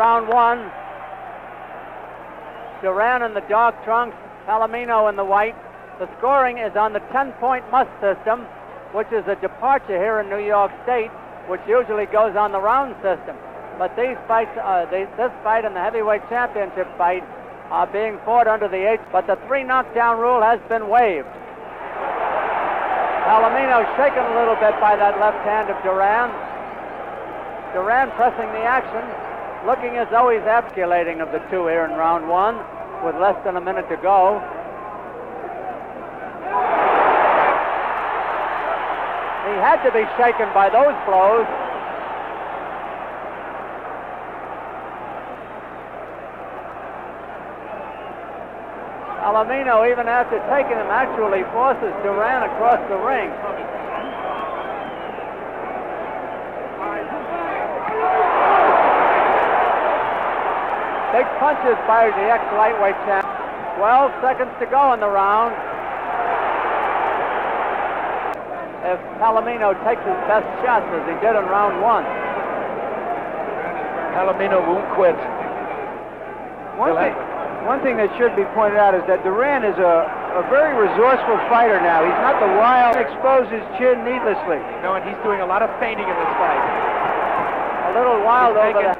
round one. Duran in the dark trunks, Palomino in the white. The scoring is on the 10-point must system, which is a departure here in New York State, which usually goes on the round system. But these fights, this fight and the heavyweight championship fight are being fought under the 8. But the 3 knockdown rule has been waived. Palomino shaken a little bit by that left hand of Duran. Duran pressing the action, looking as though he's absculating of the 2 here in round one, with less than a minute to go. He had to be shaken by those blows. Palomino, even after taking him, actually forces Duran across the ring. Big punches by the ex-lightweight champ. 12 seconds to go in the round. If Palomino takes his best shots as he did in round one. Palomino won't quit. One thing that should be pointed out is that Duran is a very resourceful fighter now. He's not the wild, expose his chin needlessly. No, and he's doing a lot of feinting in this fight. A little wild over that.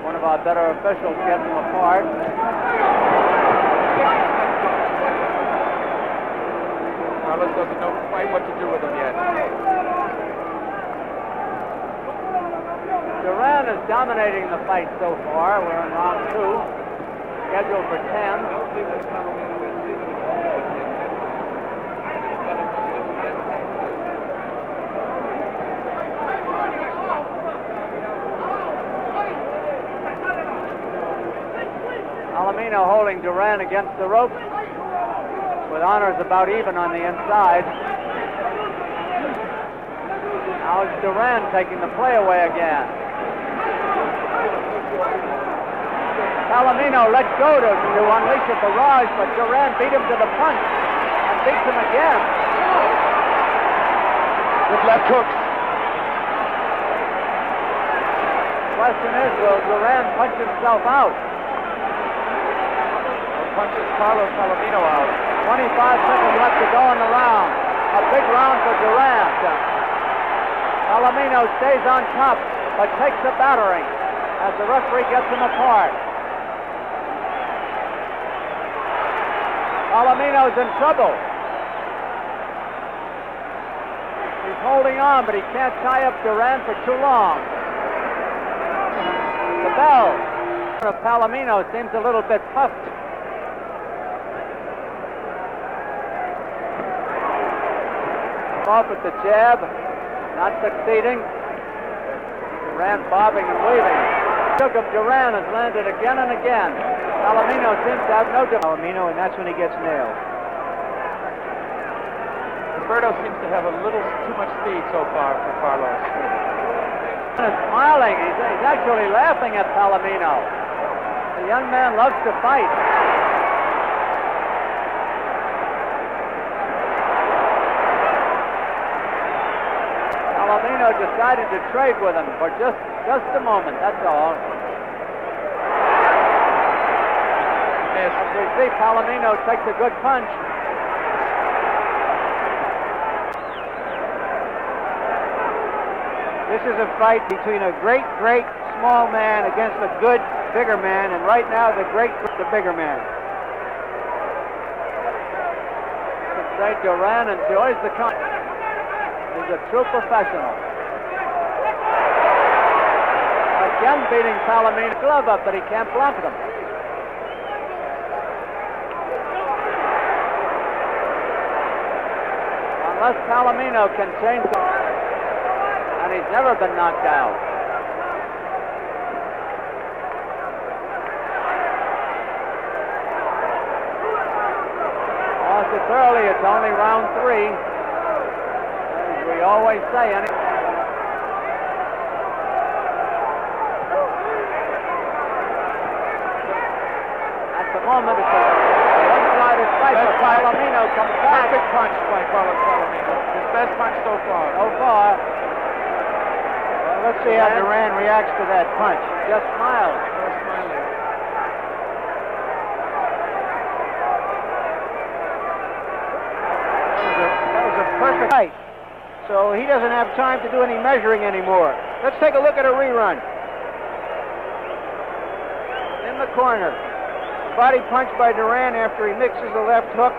One of our better officials getting them apart. Carlos doesn't know quite what to do with him yet. Duran is dominating the fight so far. We're in round 2, scheduled for 10. Palomino holding Duran against the ropes, with honors about even on the inside. Now it's Duran taking the play away again. Palomino let go to unleash a barrage, but Duran beat him to the punch and beats him again. With left hooks. The question is, will Duran punch himself out? Punches Carlos Palomino out. 25 seconds left to go in the round. A big round for Duran. Palomino stays on top, but takes a battering as the referee gets him apart. Palomino's in trouble. He's holding on, but he can't tie up Duran for too long. The bell of Palomino seems a little bit puffed. Off with the jab, not succeeding. Duran bobbing and weaving. The hook of Duran has landed again and again. Palomino seems to have no difficulty. Palomino, and that's when he gets nailed. Roberto seems to have a little too much speed so far for Carlos. He's smiling. He's actually laughing at Palomino. The young man loves to fight. Palomino decided to trade with him for just a moment, that's all. Yes. As we see, Palomino takes a good punch. This is a fight between a great small man against a good, bigger man, and right now the bigger man. I'd say Duran enjoys the contest. He's a true professional. Again beating Palomino. Glove up, but he can't block them. Unless Palomino can change them. And he's never been knocked out. Lost it early. It's only round 3. We always say At the moment, it's a one-sided fight for Palomino comes back. Perfect punch by Carlos Palomino. His best punch so far. So far. Well, let's see how Duran reacts to that punch. Just smiles. More smiling. That was a perfect fight. So he doesn't have time to do any measuring anymore. Let's take a look at a rerun. In the corner. Body punch by Duran after he mixes the left hook.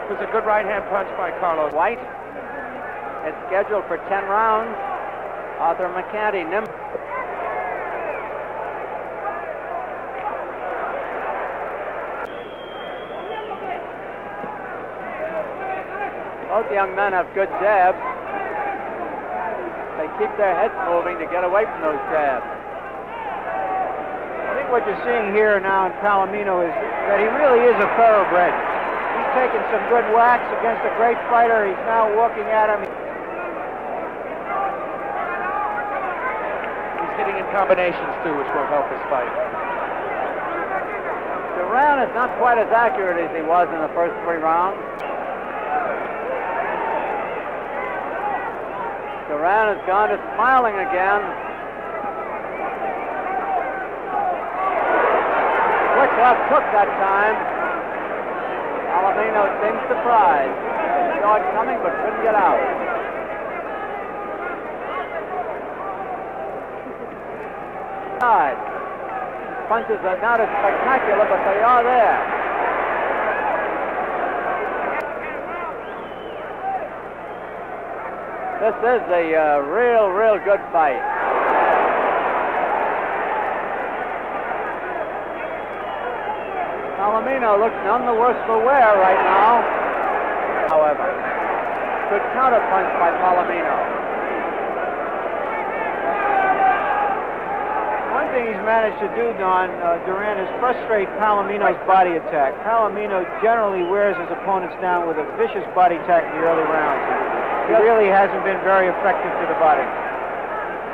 It was a good right-hand punch by Carlos. White is scheduled for 10 rounds. Arthur McCanty, both young men have good jabs. They keep their heads moving to get away from those jabs. I think what you're seeing here now in Palomino is that he really is a thoroughbred. He's taken some good whacks against a great fighter. He's now walking at him. He's hitting in combinations, too, which will help his fight. Duran is not quite as accurate as he was in the first 3 rounds. Duran has gone to smiling again. Quick left hook that time. Palomino seemed surprised. He saw it coming but couldn't get out. Punches are not as spectacular, but they are there. This is a real good fight. Palomino looks none the worse for wear right now. However, good counter punch by Palomino. One thing he's managed to do, Duran, is frustrate Palomino's body attack. Palomino generally wears his opponents down with a vicious body attack in the early rounds. He really hasn't been very effective to the body.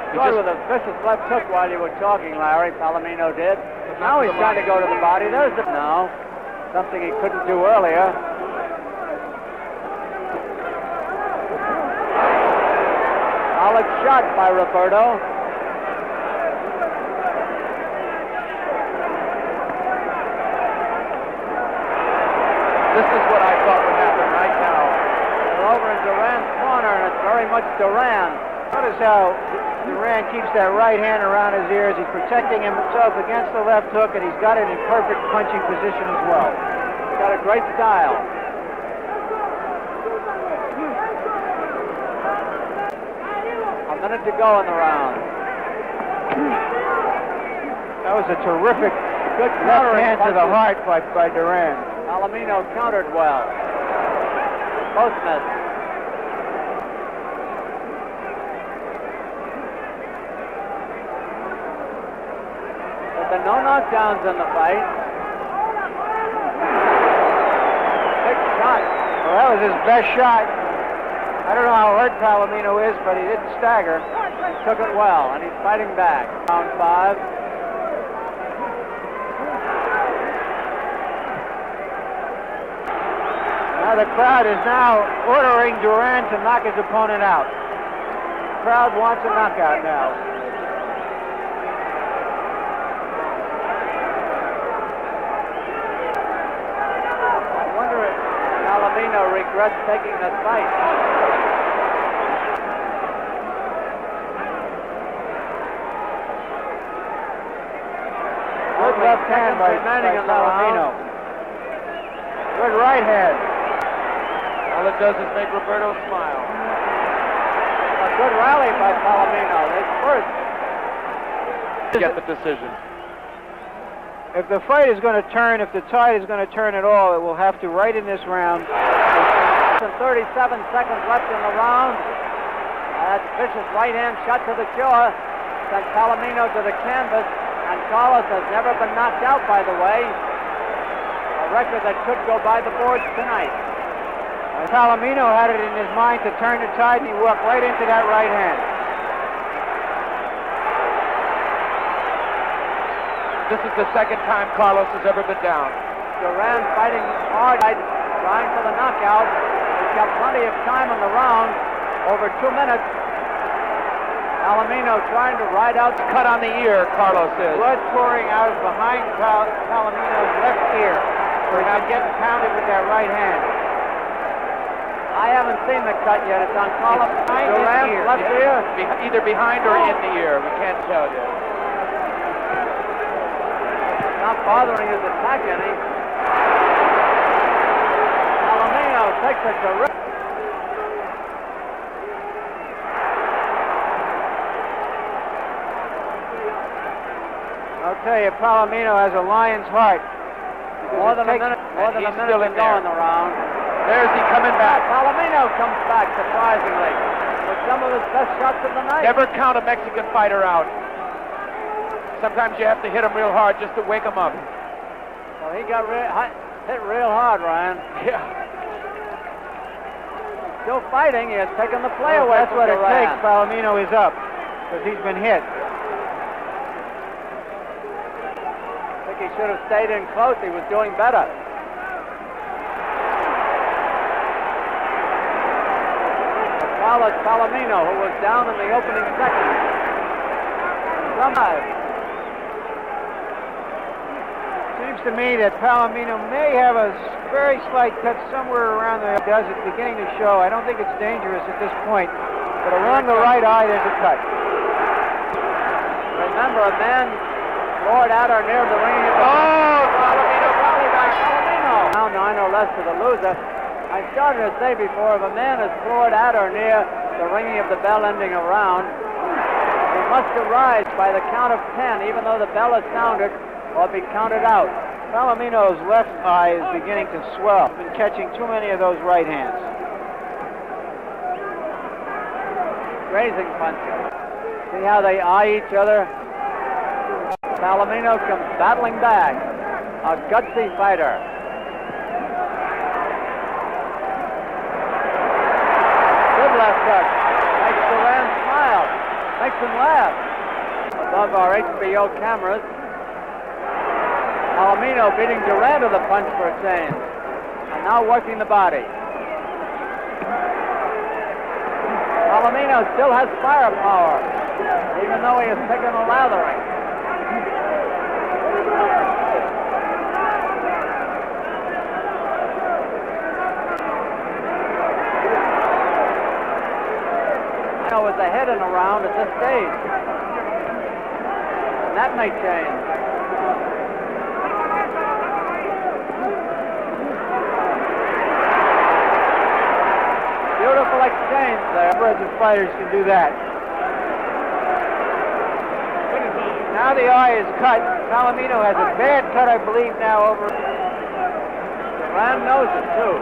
He started with a vicious left hook while you were talking, Larry. Palomino did. Now he's trying to go to the body. There's the no. Something he couldn't do earlier. Solid shot by Roberto. This is what I thought would happen right now. We're over in Duran's corner, and it's very much Duran. Notice how Duran keeps that right hand around his ears. He's protecting himself against the left hook, and he's got it in perfect punching position as well. He's got a great style. A minute to go in the round. That was a terrific Good left countering hand to the punches. heart by Duran. Palomino countered well. Both missed. There have been no knockdowns in the fight. Big shot. Well, that was his best shot. I don't know how hurt Palomino is, but he didn't stagger. He took it well, and he's fighting back. Round 5. Now the crowd is now ordering Duran to knock his opponent out. The crowd wants a knockout now. I wonder if Palomino regrets taking this fight. Good left hand by Palomino. Good right hand. All it does is make Roberto smile. A good rally by Palomino. His first. Get the decision. If the fight is going to turn, if the tide is going to turn at all, it will have to right in this round. 37 seconds left in the round. That vicious right hand shot to the jaw sent Palomino to the canvas, and Carlos has never been knocked out, by the way. A record that could go by the boards tonight. Palomino had it in his mind to turn the tide, and he walked right into that right hand. This is the second time Carlos has ever been down. Duran fighting hard, trying for the knockout. He's got plenty of time on the round, over 2 minutes. Palomino trying to ride out. Cut on the ear, Carlos says. Blood pouring out behind Palomino's left ear. We're not getting pounded with that right hand. I haven't seen the cut yet. It's on column. Duran's Duran's left ear. Either behind or in the ear. We can't tell yet. Not bothering his attack any. Palomino takes a terrific. I'll tell you, Palomino has a lion's heart. More than a minute to go in the round. There's he coming back. Palomino comes back, surprisingly, with some of his best shots of the night. Never count a Mexican fighter out. Sometimes you have to hit him real hard just to wake him up. Well, he got hit real hard, Ryan. Yeah. Still fighting. He has taken the play away. That's what it takes. Palomino is up because he's been hit. I think he should have stayed in close. He was doing better. Carlos Palomino, who was down in the opening second. Seems to me that Palomino may have a very slight cut somewhere around there. It does. It's beginning to show. I don't think it's dangerous at this point, but along the right eye there's a cut. Remember, a man floored at or near the ring. Palomino probably back. Palomino. Now 9 or less to the loser. I started to say before, if a man is floored at or near the ringing of the bell ending a round, he must arise by the count of 10, even though the bell is sounded, or be counted out. Palomino's left eye is beginning to swell. He's been catching too many of those right hands. Grazing punches. See how they eye each other? Palomino comes battling back. A gutsy fighter. Good left hook. Makes Duran smile. Makes him laugh. Above our HBO cameras. Palomino beating Duran to the punch for a change. And now working the body. Palomino still has firepower, even though he has taken a lathering. Was ahead in a round at this stage. And that may change. Beautiful exchange there. Brazilian fighters can do that. Now the eye is cut. Palomino has a bad cut, I believe, now over. Duran knows it too.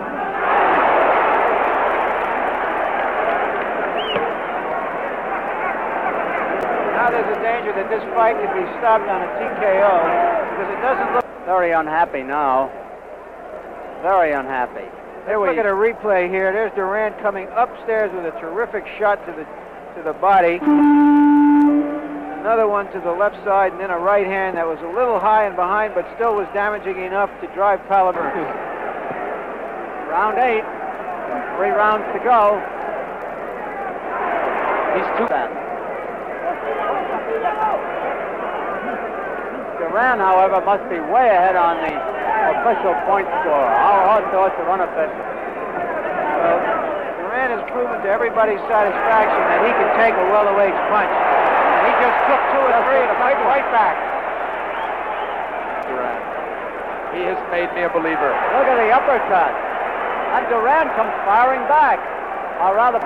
Now there's a danger that this fight could be stopped on a TKO because it doesn't look... Very unhappy now. Very unhappy. Here we look at a replay here. There's Duran coming upstairs with a terrific shot to the body. Another one to the left side, and then a right hand that was a little high and behind, but still was damaging enough to drive Palomino. Round 8. 3 rounds to go. He's too bad. Duran, however, must be way ahead on the official point score. Our thoughts to run a bit. Well, Duran has proven to everybody's satisfaction that he can take a welterweight's punch. And he just took 2 or 3 and fight right back. Duran. He has made me a believer. Look at the uppercut. And Duran comes firing back. Or rather...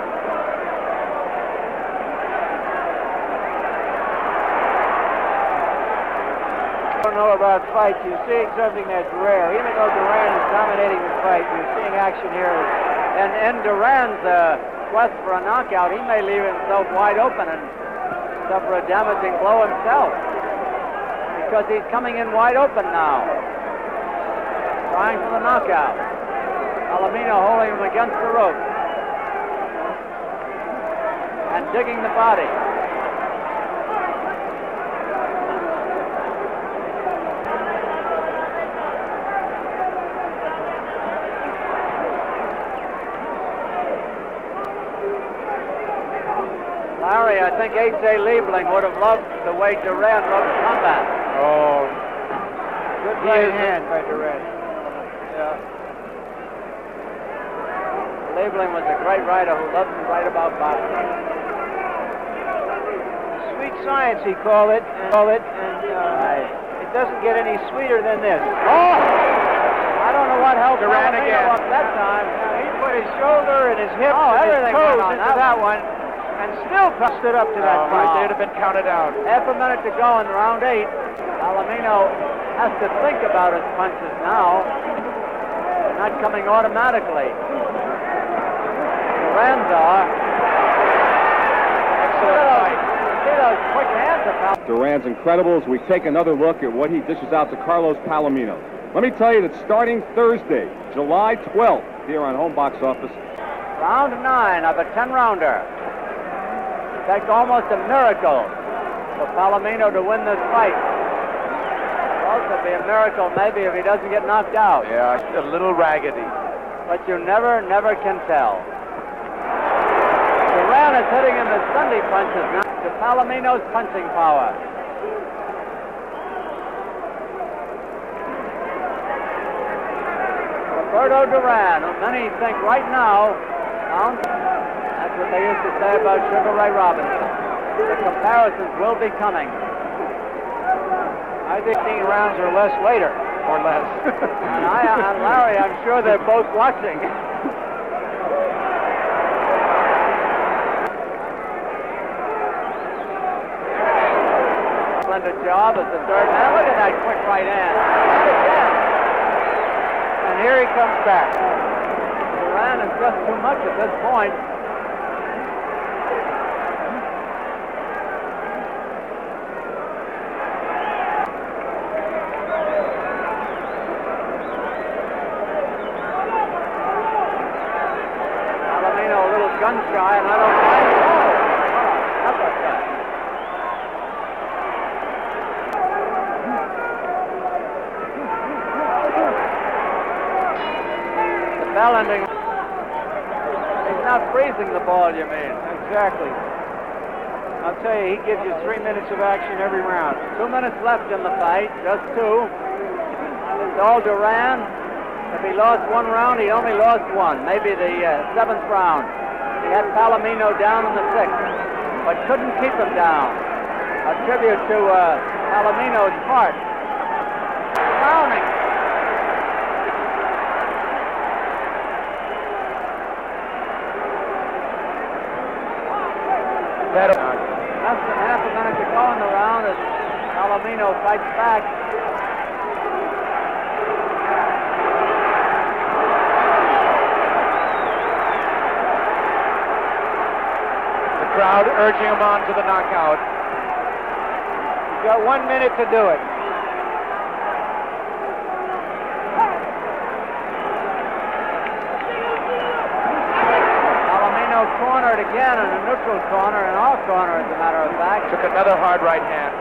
don't know about fights. You're seeing something that's rare. Even though Duran is dominating the fight, you're seeing action here. And in Duran's quest for a knockout, he may leave himself wide open and suffer a damaging blow himself. Because he's coming in wide open now. Trying for the knockout. Palomino holding him against the rope. And digging the body. Larry, I think A.J. Liebling would have loved the way Duran loved combat. Oh, Good right hand by Duran. Yeah. Liebling was a great writer who loved to write about boxing. Sweet science, he called it, and it doesn't get any sweeter than this. Oh! I don't know what helped Duran Palomino again. up that time. He put his shoulder and his hip Oh, and his everything toes went on into that one, and still stood up to that oh, punch. they'd have been counted out. Half a minute to go in round 8. Palomino has to think about his punches now. They're not coming automatically. Duran's are. Excellent fight. See those quick hands of Palomino. Duran's incredible as we take another look at what he dishes out to Carlos Palomino. Let me tell you that starting Thursday, July 12th, here on Home Box Office. Round 9 of a 10-rounder. It takes almost a miracle for Palomino to win this fight. It'll also be a miracle maybe if he doesn't get knocked out. Yeah, a little raggedy. But you never can tell. Duran is hitting him with Sunday punches now to Palomino's punching power. Roberto Duran, who many think right now, that's what they used to say about Sugar Ray Robinson. The comparisons will be coming. I think 15 rounds or less later. Or less. And Larry, I'm sure they're both watching. Splendid job as the third man. Look at that quick right hand. And again. And here he comes back. Duran is just too much at this point. Palomino a little gun shy, and I don't mind. Oh, uppercut. The bell ending. He's not freezing the ball, you mean? Exactly. I'll tell you, he gives you 3 minutes of action every round. 2 minutes left in the fight, just 2. It's all Duran. If he lost 1 round, he only lost 1, maybe the 7th round. He had Palomino down in the 6th, but couldn't keep him down. A tribute to Palomino's heart. Browning. Better. Less than half a minute to go in the round as Palomino fights back. The crowd urging him on to the knockout. You've got 1 minute to do it. Palomino cornered again in a neutral corner, in our corner, as a matter of fact. Took another hard right hand.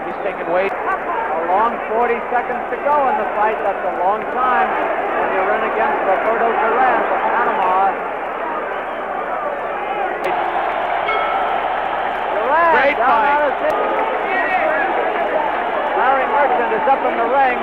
He's taking weight. A long 40 seconds to go in the fight. That's a long time when you're in against Roberto Duran from Panama. Duran Great down fight. out of six. Larry Merchant is up in the ring.